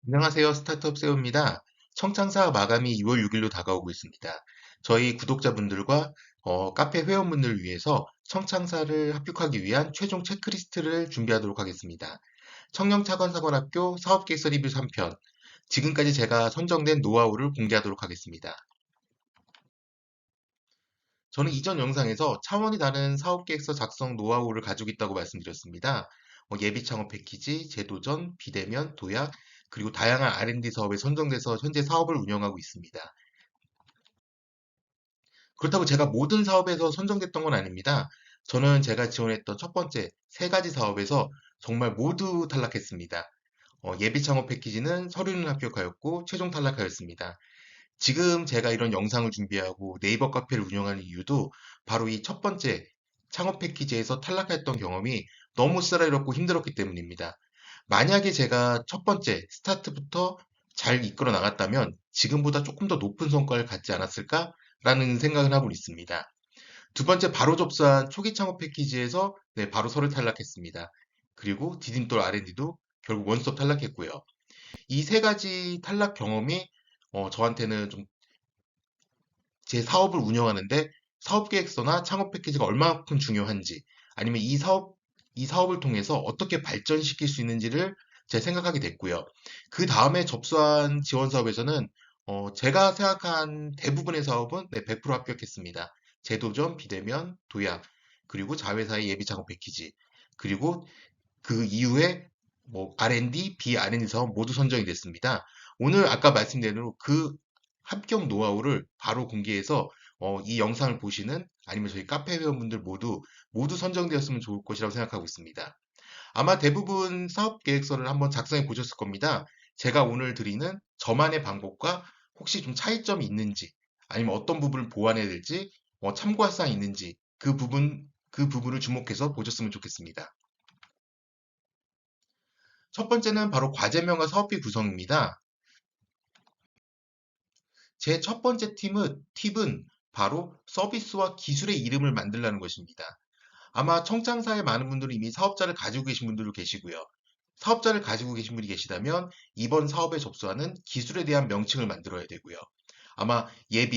안녕하세요. 스타트업 세우입니다. 청창사 마감이 6월 6일로 다가오고 있습니다. 저희 구독자분들과 카페 회원분들을 위해서 청창사를 합격하기 위한 최종 체크리스트를 준비하도록 하겠습니다. 청년차관사관학교 사업계획서 리뷰 3편. 지금까지 제가 선정된 노하우를 공개하도록 하겠습니다. 저는 이전 영상에서 차원이 다른 사업계획서 작성 노하우를 가지고 있다고 말씀드렸습니다. 예비 창업 패키지, 제도전, 비대면, 도약, 그리고 다양한 R&D 사업에 선정돼서 현재 사업을 운영하고 있습니다. 그렇다고 제가 모든 사업에서 선정됐던 건 아닙니다. 저는 제가 지원했던 첫 번째 세 가지 사업에서 정말 모두 탈락했습니다. 예비 창업 패키지는 서류는 합격하였고 최종 탈락하였습니다. 지금 제가 이런 영상을 준비하고 네이버 카페를 운영하는 이유도 바로 이 첫 번째 창업 패키지에서 탈락했던 경험이 너무 쓰라렸고 힘들었기 때문입니다. 만약에 제가 첫 번째 스타트부터 잘 이끌어 나갔다면 지금보다 조금 더 높은 성과를 갖지 않았을까라는 생각을 하고 있습니다. 두 번째 바로 접수한 초기 창업 패키지에서 네, 바로 서류 탈락했습니다. 그리고 디딤돌 R&D도 결국 원스톱 탈락했고요. 이 세 가지 탈락 경험이 저한테는 좀 제 사업을 운영하는데 사업 계획서나 창업 패키지가 얼마만큼 중요한지 아니면 이 사업을 통해서 어떻게 발전시킬 수 있는지를 제가 생각하게 됐고요. 그 다음에 접수한 지원 사업에서는 제가 생각한 대부분의 사업은 네, 100% 합격했습니다. 제도전, 비대면, 도약, 그리고 자회사의 예비 창업 패키지, 그리고 그 이후에 뭐 R&D, B-R&D 사업 모두 선정이 됐습니다. 오늘 아까 말씀드린 대로 그 합격 노하우를 바로 공개해서 이 영상을 보시는 아니면 저희 카페 회원분들 모두 선정되었으면 좋을 것이라고 생각하고 있습니다. 아마 대부분 사업 계획서를 한번 작성해 보셨을 겁니다. 제가 오늘 드리는 저만의 방법과 혹시 좀 차이점이 있는지 아니면 어떤 부분을 보완해야 될지 참고할 사항이 있는지 그 부분을 주목해서 보셨으면 좋겠습니다. 첫 번째는 바로 과제명과 사업비 구성입니다. 제 첫 번째 팁은 바로 서비스와 기술의 이름을 만들라는 것입니다. 아마 청창사에 많은 분들이 이미 사업자를 가지고 계신 분들도 계시고요. 사업자를 가지고 계신 분이 계시다면 이번 사업에 접수하는 기술에 대한 명칭을 만들어야 되고요. 아마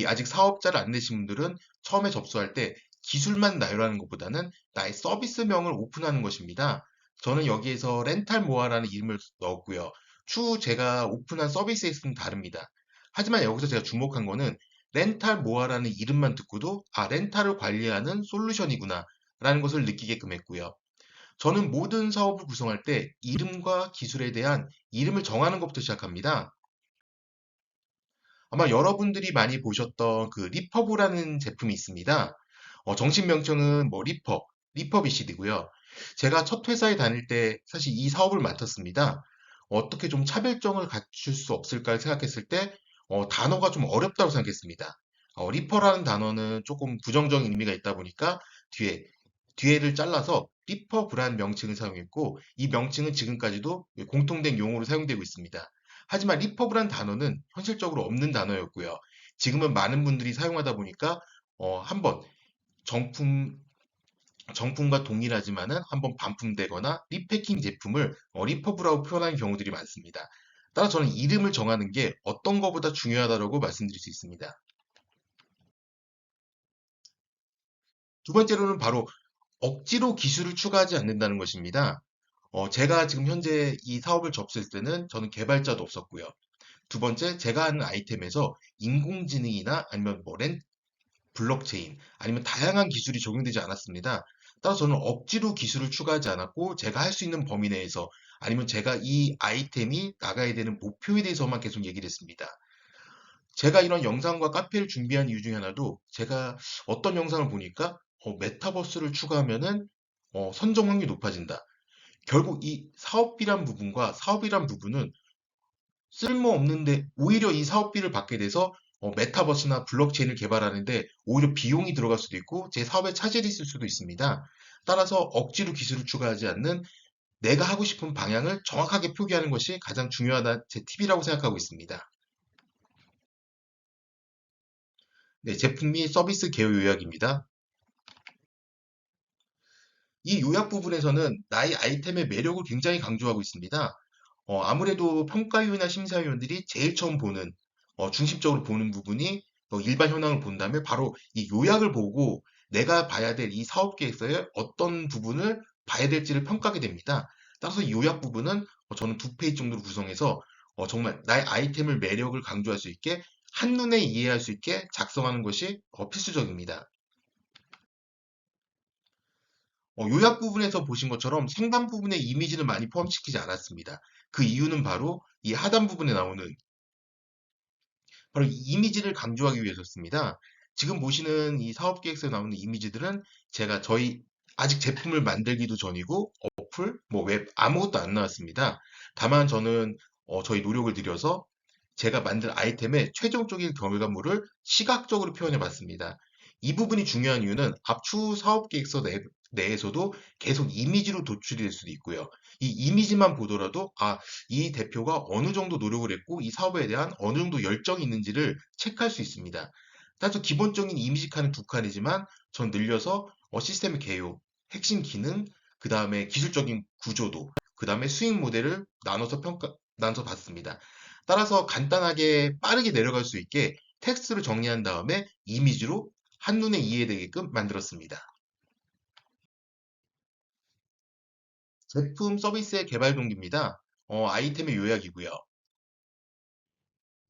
아직 사업자를 안 내신 분들은 처음에 접수할 때 기술만 나열하는 것보다는 나의 서비스명을 오픈하는 것입니다. 저는 여기에서 렌탈 모아라는 이름을 넣었고요. 추후 제가 오픈한 서비스에 있으면 다릅니다. 하지만 여기서 제가 주목한 거는 렌탈 모아라는 이름만 듣고도 렌탈을 관리하는 솔루션이구나 라는 것을 느끼게끔 했고요. 저는 모든 사업을 구성할 때 이름과 기술에 대한 이름을 정하는 것부터 시작합니다. 아마 여러분들이 많이 보셨던 그 리퍼브라는 제품이 있습니다. 정식 명칭은 뭐 리퍼비시드고요. 제가 첫 회사에 다닐 때 사실 이 사업을 맡았습니다. 어떻게 좀 차별점을 갖출 수 없을까 생각했을 때 단어가 좀 어렵다고 생각했습니다. 리퍼라는 단어는 조금 부정적인 의미가 있다 보니까 뒤에 뒤에를 잘라서 리퍼브란 명칭을 사용했고 이 명칭은 지금까지도 공통된 용어로 사용되고 있습니다. 하지만 리퍼브란 단어는 현실적으로 없는 단어였고요. 지금은 많은 분들이 사용하다 보니까 한번 정품 정품과 동일하지만은 한번 반품되거나 리패킹 제품을 리퍼브라고 표현하는 경우들이 많습니다. 따라 저는 이름을 정하는 게 어떤 것보다 중요하다고 말씀드릴 수 있습니다. 두 번째로는 바로 억지로 기술을 추가하지 않는다는 것입니다. 제가 지금 현재 이 사업을 접수했을 때는 저는 개발자도 없었고요. 두 번째, 제가 하는 아이템에서 인공지능이나 아니면 블록체인, 아니면 다양한 기술이 적용되지 않았습니다. 따라서 저는 억지로 기술을 추가하지 않았고, 제가 할 수 있는 범위 내에서, 아니면 제가 이 아이템이 나가야 되는 목표에 대해서만 계속 얘기를 했습니다. 제가 이런 영상과 카페를 준비한 이유 중에 하나도 제가 어떤 영상을 보니까 메타버스를 추가하면은 선정 확률이 높아진다. 결국 이 사업비란 부분과 사업이란 부분은 쓸모없는데 오히려 이 사업비를 받게 돼서 메타버스나 블록체인을 개발하는데 오히려 비용이 들어갈 수도 있고 제 사업에 차질이 있을 수도 있습니다. 따라서 억지로 기술을 추가하지 않는 내가 하고 싶은 방향을 정확하게 표기하는 것이 가장 중요하다 제 팁이라고 생각하고 있습니다. 네, 제품 및 서비스 개요 요약입니다. 이 요약 부분에서는 나의 아이템의 매력을 굉장히 강조하고 있습니다. 아무래도 평가위원이나 심사위원들이 제일 처음 보는, 중심적으로 보는 부분이 일반 현황을 본 다음에 바로 이 요약을 보고 내가 봐야 될 이 사업 계획서의 어떤 부분을 봐야 될지를 평가하게 됩니다. 따라서 이 요약 부분은 저는 2페이지 정도로 구성해서 정말 나의 아이템을 매력을 강조할 수 있게 한눈에 이해할 수 있게 작성하는 것이 필수적입니다. 요약 부분에서 보신 것처럼 상단 부분에 이미지는 많이 포함시키지 않았습니다. 그 이유는 바로 이 하단 부분에 나오는 바로 이 이미지를 강조하기 위해서였습니다. 지금 보시는 이 사업 계획서에 나오는 이미지들은 제가 저희 아직 제품을 만들기도 전이고 어플, 뭐 웹 아무것도 안 나왔습니다. 다만 저는 저희 노력을 들여서 제가 만든 아이템의 최종적인 결과물을 시각적으로 표현해 봤습니다. 이 부분이 중요한 이유는 압축 사업 계획서 내에서도 계속 이미지로 도출이 될 수도 있고요. 이 이미지만 보더라도 이 대표가 어느 정도 노력을 했고 이 사업에 대한 어느 정도 열정이 있는지를 체크할 수 있습니다. 따라서 기본적인 이미지 칸은 2칸이지만 전 늘려서 시스템의 개요, 핵심 기능, 그 다음에 기술적인 구조도, 그 다음에 수익 모델을 나눠서 봤습니다. 따라서 간단하게 빠르게 내려갈 수 있게 텍스트를 정리한 다음에 이미지로 한눈에 이해되게끔 만들었습니다. 제품 서비스의 개발 동기입니다. 아이템의 요약이고요.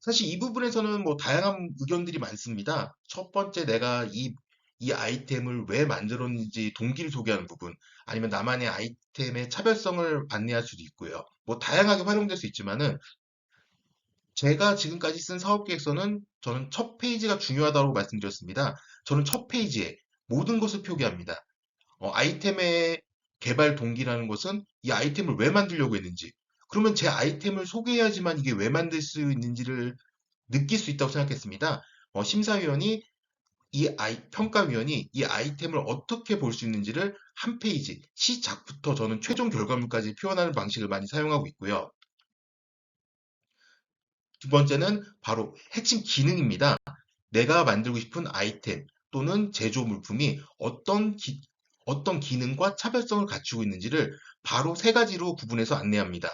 사실 이 부분에서는 뭐 다양한 의견들이 많습니다. 첫 번째 내가 이 아이템을 왜 만들었는지 동기를 소개하는 부분, 아니면 나만의 아이템의 차별성을 안내할 수도 있고요. 뭐 다양하게 활용될 수 있지만은 제가 지금까지 쓴 사업 계획서는 저는 첫 페이지가 중요하다고 말씀드렸습니다. 저는 첫 페이지에 모든 것을 표기합니다. 아이템의 개발 동기라는 것은 이 아이템을 왜 만들려고 했는지, 그러면 제 아이템을 소개해야지만 이게 왜 만들 수 있는지를 느낄 수 있다고 생각했습니다. 심사위원이 평가위원이 이 아이템을 어떻게 볼 수 있는지를 한 페이지, 시작부터 저는 최종 결과물까지 표현하는 방식을 많이 사용하고 있고요. 두 번째는 바로 핵심 기능입니다. 내가 만들고 싶은 아이템 또는 제조 물품이 어떤 기능과 차별성을 갖추고 있는지를 바로 세 가지로 구분해서 안내합니다.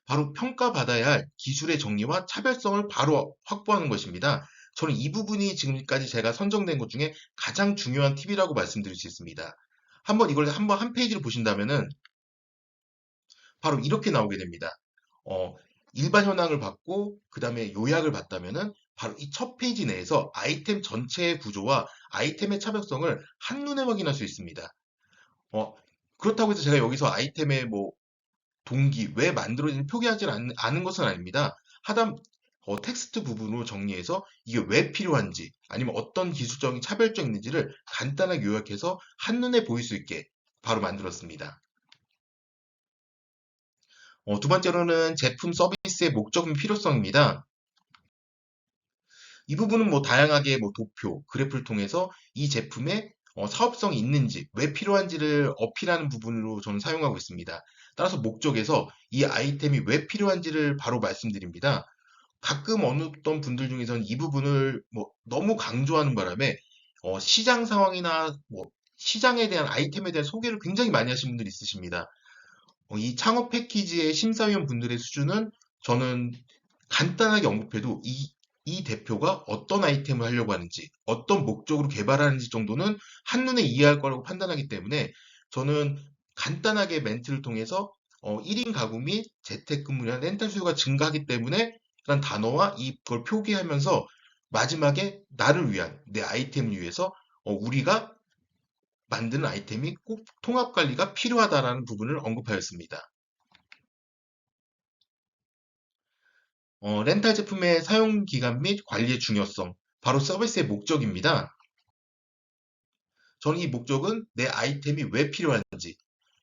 바로 평가받아야 할 기술의 정의와 차별성을 바로 확보하는 것입니다. 저는 이 부분이 지금까지 제가 선정된 것 중에 가장 중요한 팁이라고 말씀드릴 수 있습니다. 이걸 한번 한 페이지를 보신다면은 바로 이렇게 나오게 됩니다. 어, 일반 현황을 받고 그 다음에 요약을 봤다면은 바로 이 첫 페이지 내에서 아이템 전체의 구조와 아이템의 차별성을 한눈에 확인할 수 있습니다. 어, 그렇다고 해서 제가 여기서 아이템의 뭐 동기, 왜 만들어진지 표기하지 않은 것은 아닙니다. 하단 텍스트 부분으로 정리해서 이게 왜 필요한지 아니면 어떤 기술적인 차별점이 있는지를 간단하게 요약해서 한눈에 보일 수 있게 바로 만들었습니다. 두 번째로는 제품 서비스의 목적인 필요성입니다. 이 부분은 뭐 다양하게 뭐 도표, 그래프를 통해서 이 제품의 사업성이 있는지, 왜 필요한지를 어필하는 부분으로 저는 사용하고 있습니다. 따라서 목적에서 이 아이템이 왜 필요한지를 바로 말씀드립니다. 가끔 어떤 분들 중에서는 이 부분을 뭐 너무 강조하는 바람에 시장 상황이나 뭐 시장에 대한 아이템에 대한 소개를 굉장히 많이 하시는 분들이 있으십니다. 이 창업 패키지의 심사위원 분들의 수준은 저는 간단하게 언급해도 이 대표가 어떤 아이템을 하려고 하는지, 어떤 목적으로 개발하는지 정도는 한눈에 이해할 거라고 판단하기 때문에 저는 간단하게 멘트를 통해서 1인 가구 및 재택근무나 렌탈 수요가 증가하기 때문에 라는 단어와 이걸 표기하면서 마지막에 나를 위한 내 아이템을 위해서 우리가 만드는 아이템이 꼭 통합 관리가 필요하다라는 부분을 언급하였습니다. 렌탈 제품의 사용 기간 및 관리의 중요성, 바로 서비스의 목적입니다. 저는 이 목적은 내 아이템이 왜 필요한지,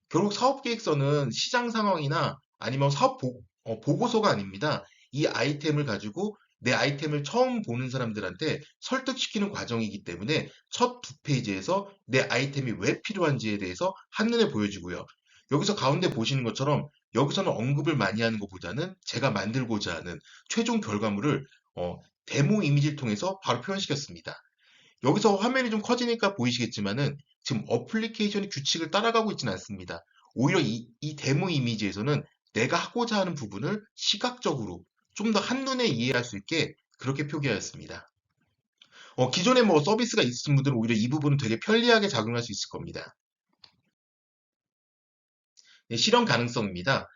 결국 사업 계획서는 시장 상황이나 아니면 보고서가 아닙니다. 이 아이템을 가지고 내 아이템을 처음 보는 사람들한테 설득시키는 과정이기 때문에 첫 2페이지에서 내 아이템이 왜 필요한지에 대해서 한눈에 보여주고요. 여기서 가운데 보시는 것처럼 여기서는 언급을 많이 하는 것보다는 제가 만들고자 하는 최종 결과물을 데모 이미지를 통해서 바로 표현시켰습니다. 여기서 화면이 좀 커지니까 보이시겠지만은 지금 어플리케이션이 규칙을 따라가고 있지는 않습니다. 오히려 이 데모 이미지에서는 내가 하고자 하는 부분을 시각적으로 좀 더 한눈에 이해할 수 있게 그렇게 표기하였습니다. 기존에 뭐 서비스가 있으신 분들은 오히려 이 부분은 되게 편리하게 작용할 수 있을 겁니다. 네, 실현 가능성입니다.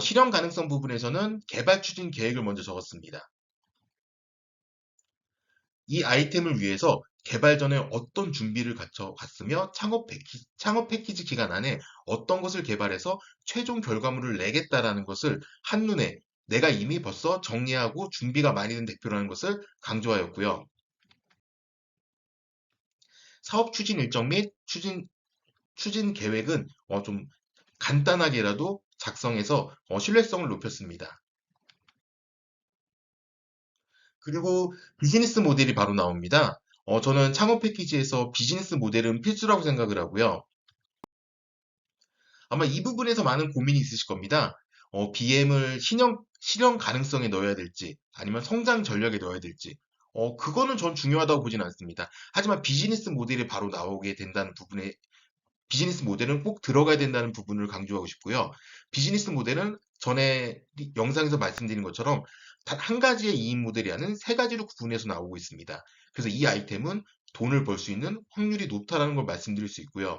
실현 가능성 부분에서는 개발 추진 계획을 먼저 적었습니다. 이 아이템을 위해서 개발 전에 어떤 준비를 갖춰 갔으며 창업 패키지 기간 안에 어떤 것을 개발해서 최종 결과물을 내겠다라는 것을 한눈에 내가 이미 벌써 정리하고 준비가 많이 된 대표라는 것을 강조하였고요. 사업 추진 일정 및 추진 계획은 좀 간단하게라도 작성해서 신뢰성을 높였습니다. 그리고 비즈니스 모델이 바로 나옵니다. 저는 창업 패키지에서 비즈니스 모델은 필수라고 생각을 하고요. 아마 이 부분에서 많은 고민이 있으실 겁니다. BM을 실현 가능성에 넣어야 될지, 아니면 성장 전략에 넣어야 될지, 그거는 전 중요하다고 보진 않습니다. 하지만 비즈니스 모델이 바로 나오게 된다는 부분에, 비즈니스 모델은 꼭 들어가야 된다는 부분을 강조하고 싶고요. 비즈니스 모델은 전에 영상에서 말씀드린 것처럼 단 한 가지의 이익 모델이 아닌 세 가지로 구분해서 나오고 있습니다. 그래서 이 아이템은 돈을 벌 수 있는 확률이 높다라는 걸 말씀드릴 수 있고요.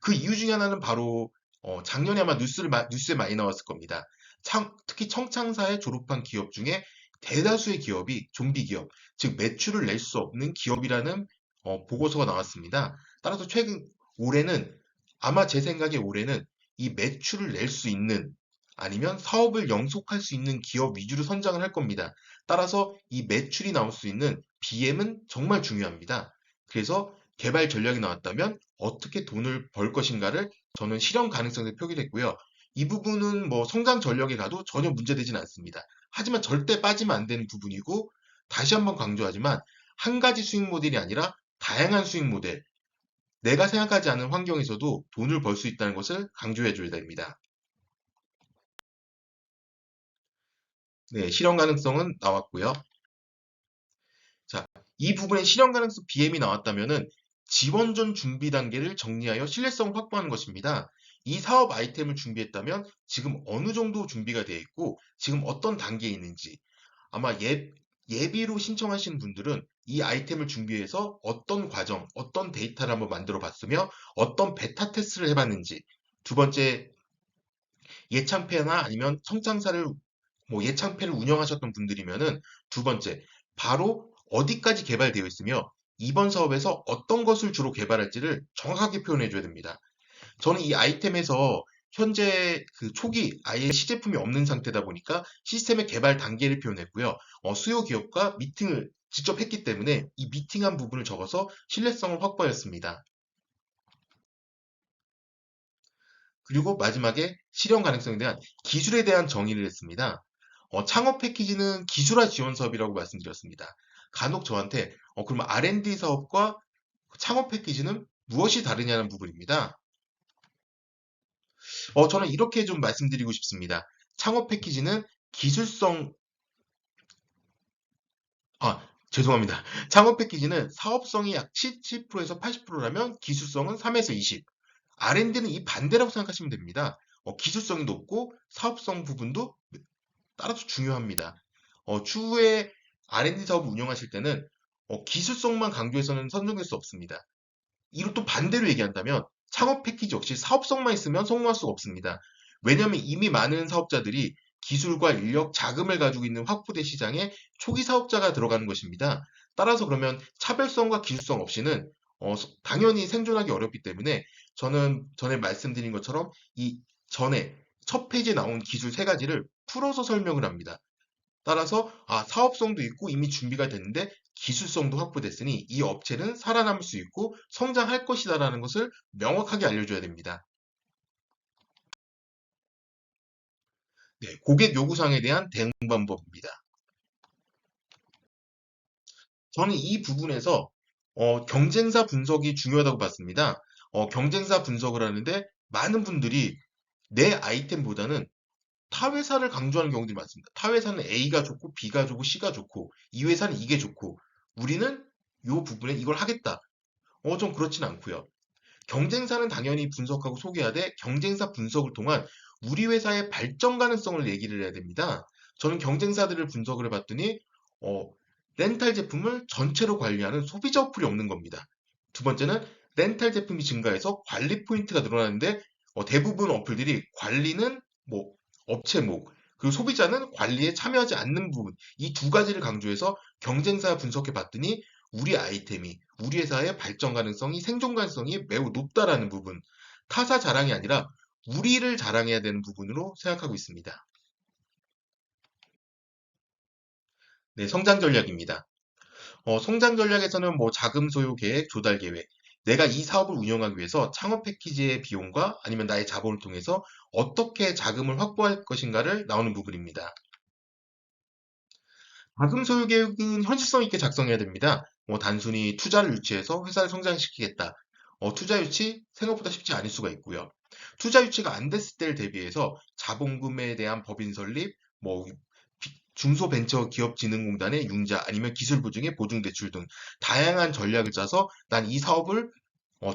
그 이유 중에 하나는 바로 작년에 아마 뉴스에 많이 나왔을 겁니다. 특히 청창사에 졸업한 기업 중에 대다수의 기업이 좀비 기업, 즉 매출을 낼 수 없는 기업이라는 보고서가 나왔습니다. 따라서 올해는 아마 제 생각에 올해는 이 매출을 낼 수 있는 아니면 사업을 영속할 수 있는 기업 위주로 선정을 할 겁니다. 따라서 이 매출이 나올 수 있는 BM은 정말 중요합니다. 그래서 개발 전략이 나왔다면 어떻게 돈을 벌 것인가를 저는 실현 가능성을 표기했고요. 이 부분은 뭐 성장 전략에 가도 전혀 문제되진 않습니다. 하지만 절대 빠지면 안 되는 부분이고 다시 한번 강조하지만 한 가지 수익 모델이 아니라 다양한 수익 모델, 내가 생각하지 않은 환경에서도 돈을 벌 수 있다는 것을 강조해 줘야 됩니다. 네, 실현 가능성은 나왔고요. 자, 이 부분에 실현 가능성 BM이 나왔다면은 지원 전 준비 단계를 정리하여 신뢰성을 확보하는 것입니다. 이 사업 아이템을 준비했다면 지금 어느 정도 준비가 되어 있고 지금 어떤 단계에 있는지 아마 예비로 신청하신 분들은 이 아이템을 준비해서 어떤 과정, 어떤 데이터를 한번 만들어 봤으며 어떤 베타 테스트를 해봤는지 두 번째 예창패나 아니면 성장사를 뭐 예창패를 운영하셨던 분들이면은 두 번째 바로 어디까지 개발되어 있으며 이번 사업에서 어떤 것을 주로 개발할지를 정확하게 표현해 줘야 됩니다. 저는 이 아이템에서 현재 그 초기 아예 시제품이 없는 상태다 보니까 시스템의 개발 단계를 표현했고요. 수요 기업과 미팅을 직접 했기 때문에 이 미팅한 부분을 적어서 신뢰성을 확보하였습니다. 그리고 마지막에 실현 가능성에 대한 기술에 대한 정의를 했습니다. 창업 패키지는 기술화 지원 사업이라고 말씀드렸습니다. 간혹 저한테 그러면 R&D 사업과 창업 패키지는 무엇이 다르냐는 부분입니다. 저는 이렇게 좀 말씀드리고 싶습니다. 창업 패키지는 기술성, 죄송합니다. 창업 패키지는 사업성이 약 70%에서 80%라면 기술성은 3에서 20. R&D는 이 반대라고 생각하시면 됩니다. 기술성이 높고 사업성 부분도 따라서 중요합니다. 추후에 R&D 사업을 운영하실 때는 기술성만 강조해서는 선정될 수 없습니다. 이로 또 반대로 얘기한다면 창업 패키지 역시 사업성만 있으면 성공할 수가 없습니다. 왜냐하면 이미 많은 사업자들이 기술과 인력, 자금을 가지고 있는 확보된 시장에 초기 사업자가 들어가는 것입니다. 따라서 그러면 차별성과 기술성 없이는 당연히 생존하기 어렵기 때문에 저는 전에 말씀드린 것처럼 이 전에 첫 페이지에 나온 기술 세 가지를 풀어서 설명을 합니다. 따라서 사업성도 있고 이미 준비가 됐는데 기술성도 확보됐으니 이 업체는 살아남을 수 있고 성장할 것이다라는 것을 명확하게 알려줘야 됩니다. 네, 고객 요구사항에 대한 대응 방법입니다. 저는 이 부분에서 경쟁사 분석이 중요하다고 봤습니다. 경쟁사 분석을 하는데 많은 분들이 내 아이템보다는 타 회사를 강조하는 경우들이 많습니다. 타 회사는 A가 좋고 B가 좋고 C가 좋고 이 회사는 이게 좋고 우리는 이 부분에 이걸 하겠다. 좀 그렇진 않고요. 경쟁사는 당연히 분석하고 소개하되 경쟁사 분석을 통한 우리 회사의 발전 가능성을 얘기를 해야 됩니다. 저는 경쟁사들을 분석을 해봤더니 어, 렌탈 제품을 전체로 관리하는 소비자 어플이 없는 겁니다. 두 번째는 렌탈 제품이 증가해서 관리 포인트가 늘어나는데 대부분 어플들이 관리는 뭐 업체목, 그리고 소비자는 관리에 참여하지 않는 부분, 이 두 가지를 강조해서 경쟁사 분석해 봤더니 우리 아이템이 우리 회사의 발전 가능성이 생존 가능성이 매우 높다라는 부분, 타사 자랑이 아니라 우리를 자랑해야 되는 부분으로 생각하고 있습니다. 네, 성장 전략입니다. 성장 전략에서는 뭐 자금 소요 계획, 조달 계획, 내가 이 사업을 운영하기 위해서 창업 패키지의 비용과 아니면 나의 자본을 통해서 어떻게 자금을 확보할 것인가를 나오는 부분입니다. 자금 소요 계획은 현실성 있게 작성해야 됩니다. 단순히 투자를 유치해서 회사를 성장시키겠다. 투자 유치 생각보다 쉽지 않을 수가 있고요. 투자 유치가 안 됐을 때를 대비해서 자본금에 대한 법인 설립, 뭐 중소벤처기업진흥공단의 융자 아니면 기술 보증의 보증대출 등 다양한 전략을 짜서 난 이 사업을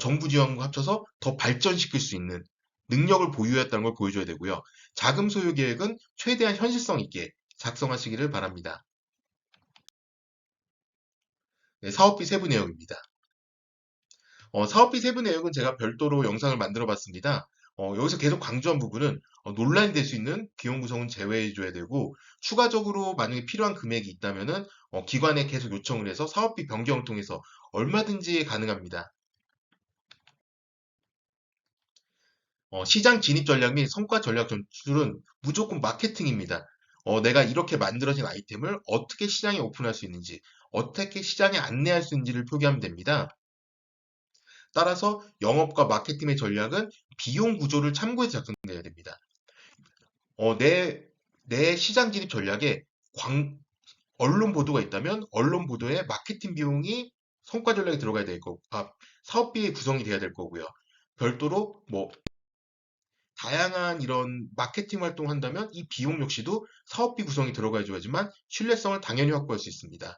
정부 지원과 합쳐서 더 발전시킬 수 있는 능력을 보유했다는 걸 보여줘야 되고요. 자금 소요 계획은 최대한 현실성 있게 작성하시기를 바랍니다. 네, 사업비 세부 내역입니다. 사업비 세부 내역은 제가 별도로 영상을 만들어 봤습니다. 여기서 계속 강조한 부분은 논란이 될 수 있는 비용 구성은 제외해 줘야 되고 추가적으로 만약에 필요한 금액이 있다면은 기관에 계속 요청을 해서 사업비 변경을 통해서 얼마든지 가능합니다. 시장 진입 전략 및 성과 전략 전술은 무조건 마케팅입니다. 내가 이렇게 만들어진 아이템을 어떻게 시장에 오픈할 수 있는지, 어떻게 시장에 안내할 수 있는지를 표기하면 됩니다. 따라서 영업과 마케팅의 전략은 비용 구조를 참고해서 작성돼야 됩니다. 내 시장 진입 전략에 언론 보도가 있다면 언론 보도에 마케팅 비용이 성과 전략에 들어가야 될 거고, 사업비의 구성이 돼야 될 거고요. 별도로 뭐 다양한 이런 마케팅 활동을 한다면 이 비용 역시도 사업비 구성이 들어가 줘야지만 신뢰성을 당연히 확보할 수 있습니다.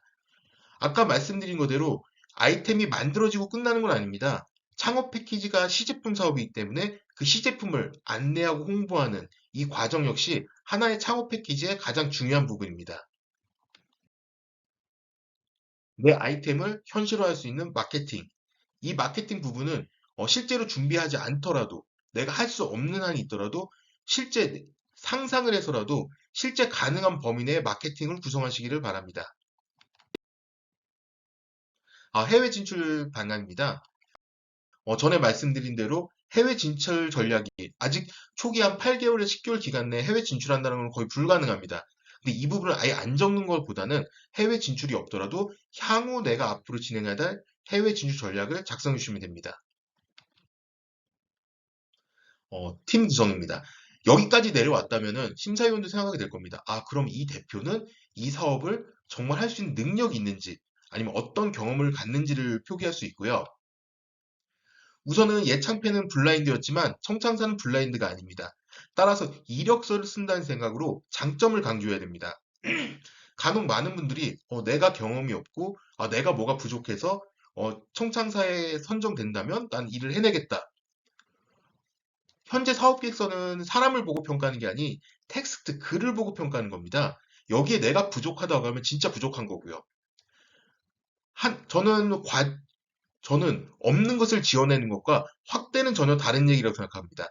아까 말씀드린 거대로 아이템이 만들어지고 끝나는 건 아닙니다. 창업 패키지가 시제품 사업이기 때문에 그 시제품을 안내하고 홍보하는 이 과정 역시 하나의 창업 패키지의 가장 중요한 부분입니다. 내 아이템을 현실화할 수 있는 마케팅. 이 마케팅 부분은 실제로 준비하지 않더라도 내가 할 수 없는 한이 있더라도 실제 상상을 해서라도 실제 가능한 범위 내의 마케팅을 구성하시기를 바랍니다. 해외 진출 방향입니다. 전에 말씀드린 대로 해외 진출 전략이 아직 초기 한 8개월에서 10개월 기간 내에 해외 진출한다는 건 거의 불가능합니다. 근데 이 부분을 아예 안 적는 것보다는 해외 진출이 없더라도 향후 내가 앞으로 진행해야 될 해외 진출 전략을 작성해 주시면 됩니다. 팀 구성입니다. 여기까지 내려왔다면은 심사위원도 생각하게 될 겁니다. 그럼 이 대표는 이 사업을 정말 할 수 있는 능력이 있는지 아니면 어떤 경험을 갖는지를 표기할 수 있고요. 우선은 예창패는 블라인드였지만 청창사는 블라인드가 아닙니다. 따라서 이력서를 쓴다는 생각으로 장점을 강조해야 됩니다. 간혹 많은 분들이 내가 경험이 없고 내가 뭐가 부족해서 청창사에 선정된다면 난 일을 해내겠다. 현재 사업계획서는 사람을 보고 평가하는 게 아니 텍스트, 글을 보고 평가하는 겁니다. 여기에 내가 부족하다고 하면 진짜 부족한 거고요. 저는 없는 것을 지어내는 것과 확대는 전혀 다른 얘기라고 생각합니다.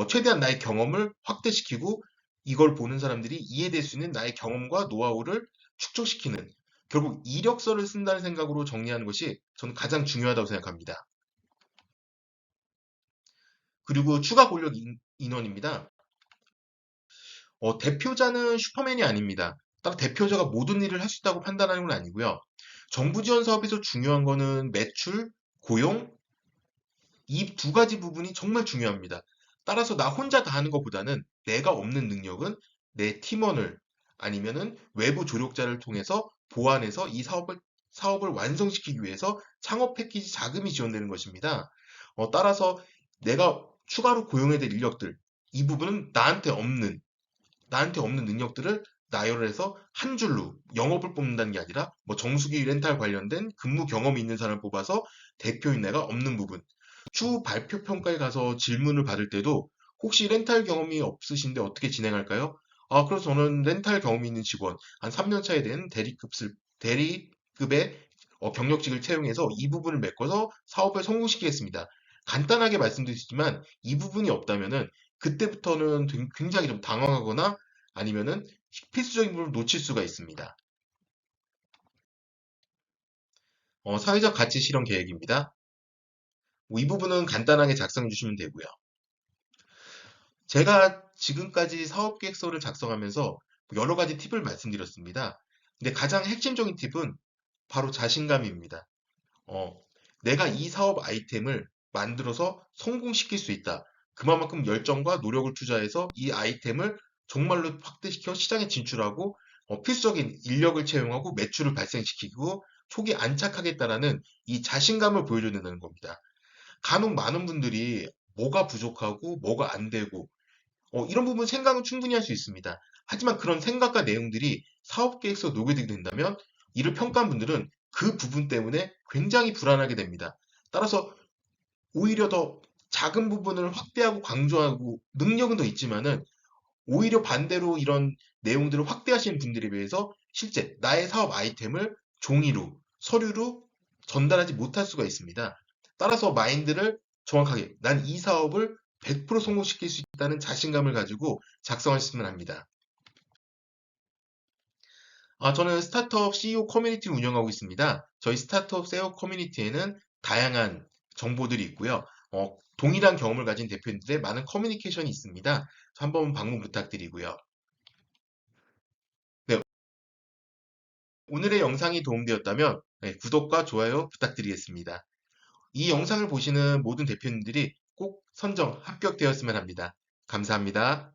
최대한 나의 경험을 확대시키고 이걸 보는 사람들이 이해될 수 있는 나의 경험과 노하우를 축적시키는 결국 이력서를 쓴다는 생각으로 정리하는 것이 저는 가장 중요하다고 생각합니다. 그리고 추가 권력 인원입니다. 대표자는 슈퍼맨이 아닙니다. 따라 대표자가 모든 일을 할 수 있다고 판단하는 건 아니고요. 정부 지원 사업에서 중요한 거는 매출, 고용, 이 두 가지 부분이 정말 중요합니다. 따라서 나 혼자 다 하는 것보다는 내가 없는 능력은 내 팀원을 아니면은 외부 조력자를 통해서 보완해서 이 사업을 완성시키기 위해서 창업 패키지 자금이 지원되는 것입니다. 따라서 내가 추가로 고용해야 될 인력들, 이 부분은 나한테 없는 능력들을 나열을 해서 한 줄로 영업을 뽑는다는 게 아니라 뭐 정수기 렌탈 관련된 근무 경험이 있는 사람을 뽑아서 대표인 내가 없는 부분 추후 발표 평가에 가서 질문을 받을 때도 혹시 렌탈 경험이 없으신데 어떻게 진행할까요? 그래서 저는 렌탈 경험이 있는 직원, 한 3년 차에 된 대리급의 경력직을 채용해서 이 부분을 메꿔서 사업을 성공시키겠습니다. 간단하게 말씀드리지만 이 부분이 없다면은 그때부터는 굉장히 좀 당황하거나 아니면은 필수적인 부분을 놓칠 수가 있습니다. 사회적 가치 실현 계획입니다. 이 부분은 간단하게 작성해 주시면 되고요. 제가 지금까지 사업 계획서를 작성하면서 여러 가지 팁을 말씀드렸습니다. 근데 가장 핵심적인 팁은 바로 자신감입니다. 어, 내가 이 사업 아이템을 만들어서 성공시킬 수 있다. 그만큼 열정과 노력을 투자해서 이 아이템을 정말로 확대시켜 시장에 진출하고 필수적인 인력을 채용하고 매출을 발생시키고 초기 안착하겠다라는 이 자신감을 보여줘야 된다는 겁니다. 간혹 많은 분들이 뭐가 부족하고 뭐가 안 되고 이런 부분 생각은 충분히 할 수 있습니다. 하지만 그런 생각과 내용들이 사업 계획서에 녹여지게 된다면 이를 평가한 분들은 그 부분 때문에 굉장히 불안하게 됩니다. 따라서 오히려 더 작은 부분을 확대하고 강조하고 능력은 더 있지만은 오히려 반대로 이런 내용들을 확대하시는 분들에 비해서 실제 나의 사업 아이템을 종이로, 서류로 전달하지 못할 수가 있습니다. 따라서 마인드를 정확하게 난 이 사업을 100% 성공시킬 수 있다는 자신감을 가지고 작성하셨으면 합니다. 저는 스타트업 CEO 커뮤니티를 운영하고 있습니다. 저희 스타트업 SEO 커뮤니티에는 다양한 정보들이 있고요. 동일한 경험을 가진 대표님들의 많은 커뮤니케이션이 있습니다. 한번 방문 부탁드리고요. 네, 오늘의 영상이 도움되었다면 네, 구독과 좋아요 부탁드리겠습니다. 이 영상을 보시는 모든 대표님들이 꼭 선정, 합격되었으면 합니다. 감사합니다.